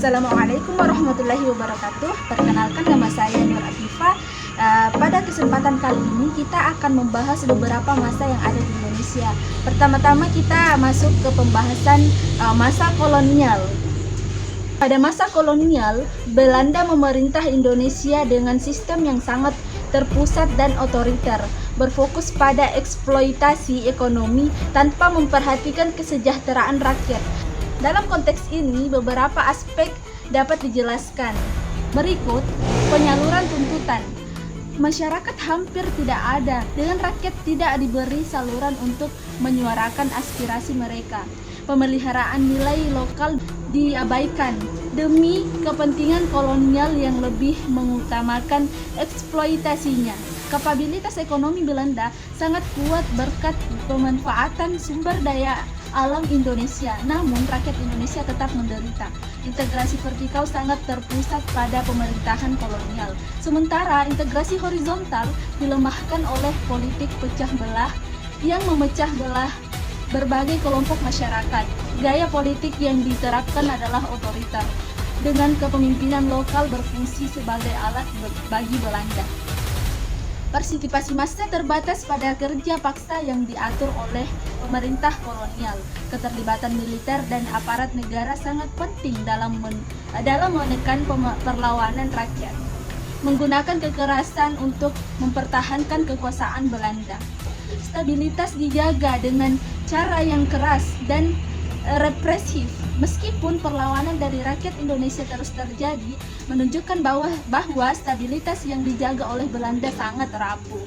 Assalamualaikum warahmatullahi wabarakatuh. Perkenalkan, nama saya Nur Afifa. Pada kesempatan kali ini kita akan membahas beberapa masa yang ada di Indonesia. Pertama-tama kita masuk ke pembahasan masa kolonial. Pada masa kolonial, Belanda memerintah Indonesia dengan sistem yang sangat terpusat dan otoriter, berfokus pada eksploitasi ekonomi tanpa memperhatikan kesejahteraan rakyat. Dalam konteks ini, beberapa aspek dapat dijelaskan. Berikut penyaluran tuntutan. Masyarakat hampir tidak ada, dengan rakyat tidak diberi saluran untuk menyuarakan aspirasi mereka. Pemeliharaan nilai lokal diabaikan demi kepentingan kolonial yang lebih mengutamakan eksploitasinya. Kapabilitas ekonomi Belanda sangat kuat berkat pemanfaatan sumber daya alam Indonesia, namun rakyat Indonesia tetap menderita. Integrasi vertikal sangat terpusat pada pemerintahan kolonial, sementara integrasi horizontal dilemahkan oleh politik pecah belah yang memecah belah berbagai kelompok masyarakat. Gaya politik yang diterapkan adalah otoriter, dengan kepemimpinan lokal berfungsi sebagai alat bagi Belanda. Partisipasi massa terbatas pada kerja paksa yang diatur oleh pemerintah kolonial. Keterlibatan militer dan aparat negara sangat penting dalam menekan perlawanan rakyat. Menggunakan kekerasan untuk mempertahankan kekuasaan Belanda. Stabilitas dijaga dengan cara yang keras dan represif. Meskipun perlawanan dari rakyat Indonesia terus terjadi, menunjukkan bahwa stabilitas yang dijaga oleh Belanda sangat rapuh.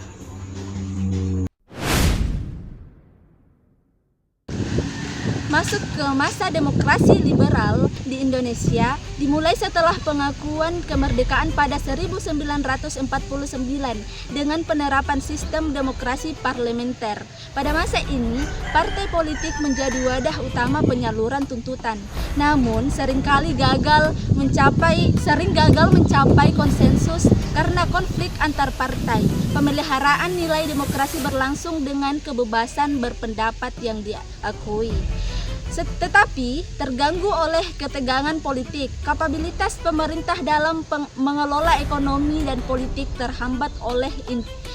Masuk ke masa demokrasi liberal di Indonesia dimulai setelah pengakuan kemerdekaan pada 1949 dengan penerapan sistem demokrasi parlementer. Pada masa ini, partai politik menjadi wadah utama penyaluran tuntutan. Namun, sering gagal mencapai konsensus karena konflik antar partai. Pemeliharaan nilai demokrasi berlangsung dengan kebebasan berpendapat yang diakui. Tetapi terganggu oleh ketegangan politik, kapabilitas pemerintah dalam mengelola ekonomi dan politik terhambat oleh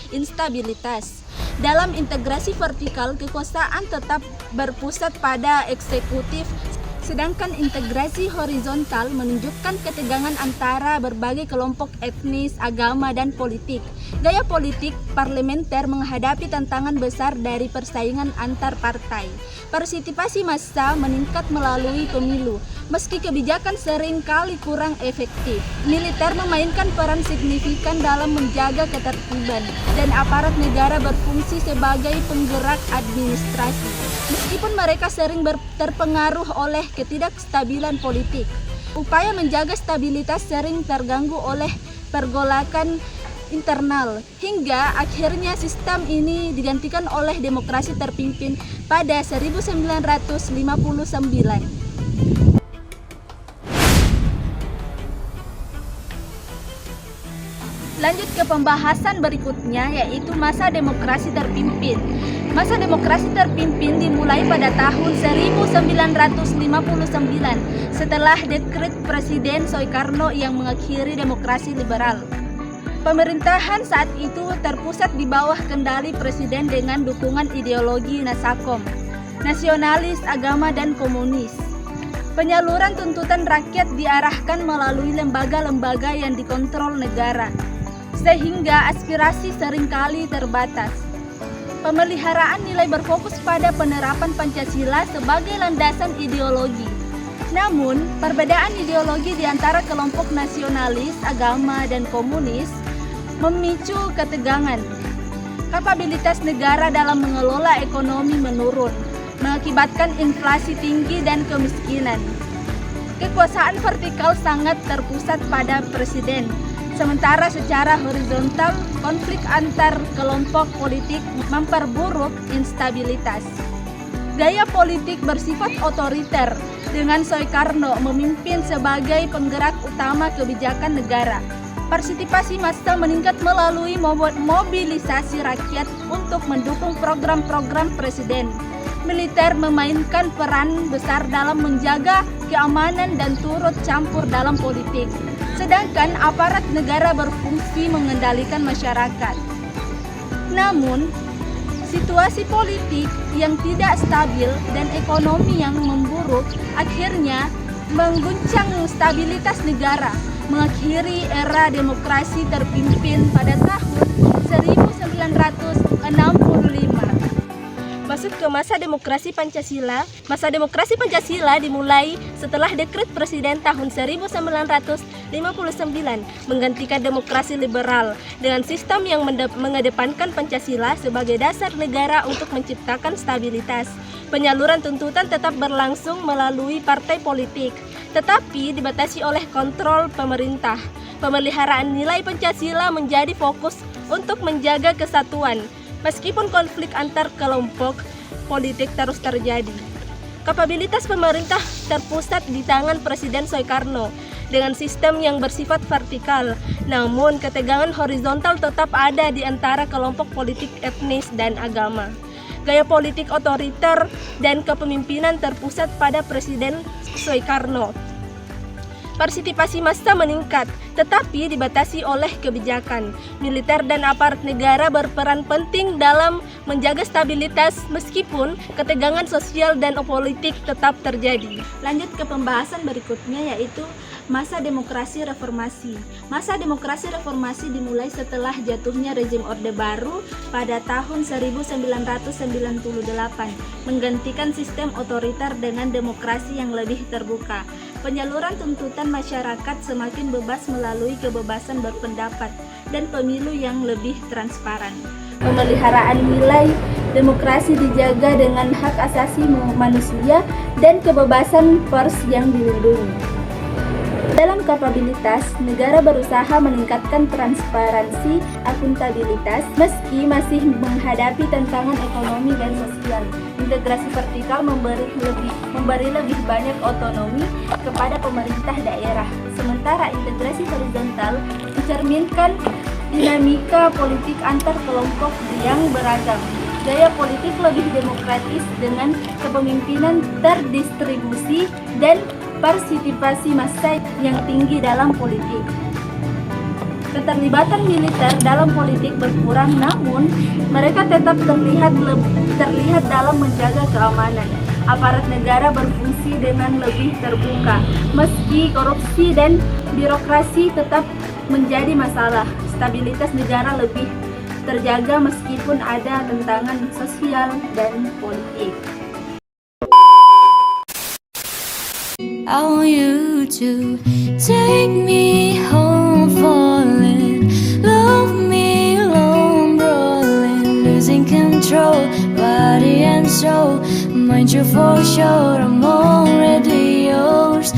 instabilitas. Dalam integrasi vertikal, kekuasaan tetap berpusat pada eksekutif, sedangkan integrasi horizontal menunjukkan ketegangan antara berbagai kelompok etnis, agama, dan politik. Gaya politik parlementer menghadapi tantangan besar dari persaingan antar partai. Partisipasi massa meningkat melalui pemilu, meski kebijakan sering kali kurang efektif. Militer memainkan peran signifikan dalam menjaga ketertiban, dan aparat negara berfungsi sebagai penggerak administrasi. Meskipun mereka sering terpengaruh oleh ketidakstabilan politik, upaya menjaga stabilitas sering terganggu oleh pergolakan internal, hingga akhirnya sistem ini digantikan oleh demokrasi terpimpin pada 1959. Lanjut ke pembahasan berikutnya, yaitu masa demokrasi terpimpin. Masa demokrasi terpimpin dimulai pada tahun 1959 setelah dekret Presiden Soekarno yang mengakhiri demokrasi liberal. Pemerintahan saat itu terpusat di bawah kendali presiden dengan dukungan ideologi Nasakom, nasionalis, agama, dan komunis. Penyaluran tuntutan rakyat diarahkan melalui lembaga-lembaga yang dikontrol negara, sehingga aspirasi seringkali terbatas. Pemeliharaan nilai berfokus pada penerapan Pancasila sebagai landasan ideologi. Namun, perbedaan ideologi di antara kelompok nasionalis, agama, dan komunis memicu ketegangan. Kapabilitas negara dalam mengelola ekonomi menurun, mengakibatkan inflasi tinggi dan kemiskinan. Kekuasaan vertikal sangat terpusat pada presiden, sementara secara horizontal konflik antar kelompok politik memperburuk instabilitas. Gaya politik bersifat otoriter, dengan Soekarno memimpin sebagai penggerak utama kebijakan negara. Partisipasi massa meningkat melalui mobilisasi rakyat untuk mendukung program-program presiden. Militer memainkan peran besar dalam menjaga keamanan dan turut campur dalam politik. Sedangkan aparat negara berfungsi mengendalikan masyarakat. Namun, situasi politik yang tidak stabil dan ekonomi yang memburuk akhirnya mengguncang stabilitas negara, mengakhiri era demokrasi terpimpin pada tahun 1965. Masuk ke masa demokrasi Pancasila. Masa demokrasi Pancasila dimulai setelah Dekret Presiden tahun 1959 menggantikan demokrasi liberal dengan sistem yang mengedepankan Pancasila sebagai dasar negara untuk menciptakan stabilitas. Penyaluran tuntutan tetap berlangsung melalui partai politik, tetapi dibatasi oleh kontrol pemerintah. Pemeliharaan nilai Pancasila menjadi fokus untuk menjaga kesatuan, meskipun konflik antar kelompok politik terus terjadi. Kapabilitas pemerintah terpusat di tangan Presiden Soekarno dengan sistem yang bersifat vertikal, namun ketegangan horizontal tetap ada di antara kelompok politik etnis dan agama. Gaya politik otoriter dan kepemimpinan terpusat pada Presiden Soekarno. Partisipasi massa meningkat, tetapi dibatasi oleh kebijakan. Militer dan aparat negara berperan penting dalam menjaga stabilitas meskipun ketegangan sosial dan politik tetap terjadi. Lanjut ke pembahasan berikutnya, yaitu masa demokrasi reformasi. Masa demokrasi reformasi dimulai setelah jatuhnya rezim Orde Baru pada tahun 1998, menggantikan sistem otoriter dengan demokrasi yang lebih terbuka. Penyaluran tuntutan masyarakat semakin bebas melalui kebebasan berpendapat dan pemilu yang lebih transparan. Pemeliharaan nilai demokrasi dijaga dengan hak asasi manusia dan kebebasan pers yang dilindungi. Dalam kapabilitas, negara berusaha meningkatkan transparansi, akuntabilitas, meski masih menghadapi tantangan ekonomi dan sosial. Integrasi vertikal memberi lebih banyak otonomi kepada pemerintah daerah, sementara integrasi horizontal mencerminkan dinamika politik antar kelompok yang beragam. Gaya politik lebih demokratis dengan kepemimpinan terdistribusi dan partisipasi massa yang tinggi dalam politik. Keterlibatan militer dalam politik berkurang, namun mereka tetap terlihat dalam menjaga keamanan. Aparat negara berfungsi dengan lebih terbuka, meski korupsi dan birokrasi tetap menjadi masalah. Stabilitas negara lebih terjaga meskipun ada tantangan sosial dan politik. I want you to take me home, falling, love me alone, brawling, losing control, body and soul, mind you for sure, I'm already yours.